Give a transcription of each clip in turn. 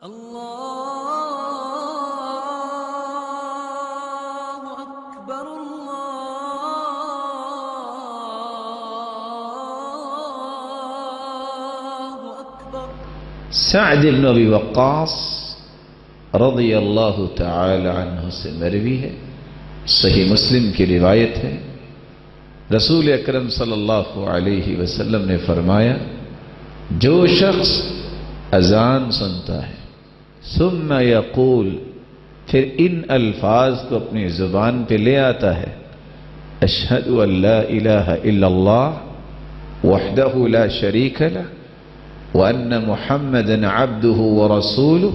اللہ اکبر اللہ اکبر۔ سعد بن ابی وقاص رضی اللہ تعالی عنہ سے مروی ہے، صحیح مسلم کی روایت ہے، رسول اکرم صلی اللہ علیہ وسلم نے فرمایا، جو شخص اذان سنتا ہے ثم یقول، پھر ان الفاظ کو اپنی زبان پہ لے آتا ہے، اشہد ان لا الہ الا اللہ وحدہ لا شریک لہ وان محمدا عبدہ ورسولہ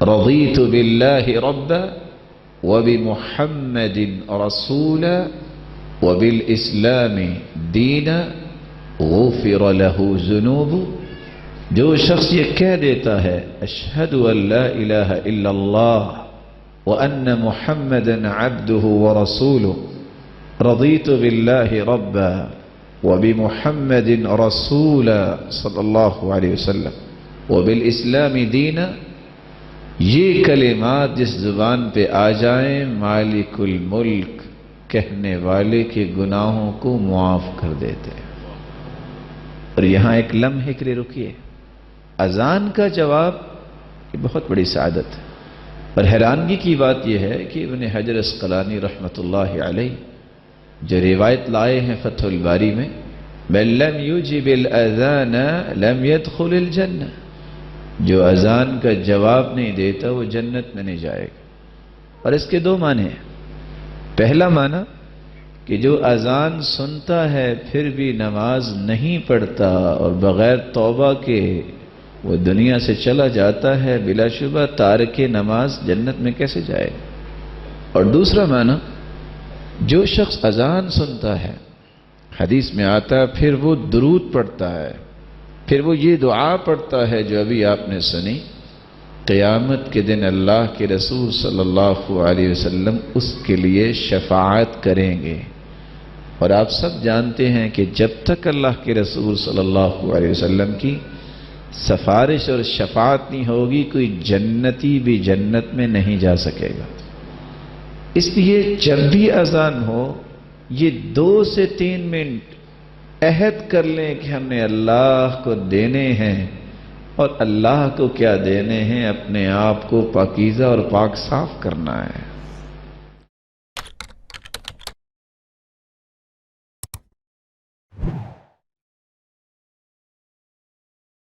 رضیت باللہ ربا وبمحمد رسولا وبالاسلام دینا غفر له ذنوبہ۔ جو شخص یہ کہہ دیتا ہے اشہد ان لا الہ الا اللہ وان محمدا عبدہ ورسولہ رضیت باللہ ربا وبمحمد رسولا صلی اللہ علیہ وسلم وبالاسلام دینا، یہ کلمات جس زبان پہ آ جائیں مالک الملک کہنے والے کے گناہوں کو معاف کر دیتے ہیں۔ اور یہاں ایک لمحے کے لیے رکیے، اذان کا جواب یہ بہت بڑی سعادت ہے، اور حیرانگی کی بات یہ ہے کہ ابن حجر عسقلانی رحمۃ اللہ علیہ جو روایت لائے ہیں فتح الباری میں، من لم یجب الاذان لم يدخل الجنہ، جو اذان کا جواب نہیں دیتا وہ جنت میں نہیں جائے گا۔ اور اس کے دو معنی ہیں، پہلا معنی کہ جو اذان سنتا ہے پھر بھی نماز نہیں پڑھتا اور بغیر توبہ کے وہ دنیا سے چلا جاتا ہے، بلا شبہ تارک نماز جنت میں کیسے جائے گا۔ اور دوسرا معنی، جو شخص اذان سنتا ہے، حدیث میں آتا ہے، پھر وہ درود پڑھتا ہے، پھر وہ یہ دعا پڑھتا ہے جو ابھی آپ نے سنی، قیامت کے دن اللہ کے رسول صلی اللہ علیہ وسلم اس کے لیے شفاعت کریں گے۔ اور آپ سب جانتے ہیں کہ جب تک اللہ کے رسول صلی اللہ علیہ وسلم کی سفارش اور شفاعت نہیں ہوگی، کوئی جنتی بھی جنت میں نہیں جا سکے گا۔ اس لیے جب بھی اذان ہو، یہ 2 سے 3 منٹ عہد کر لیں کہ ہم نے اللہ کو دینے ہیں، اور اللہ کو کیا دینے ہیں، اپنے آپ کو پاکیزہ اور پاک صاف کرنا ہے۔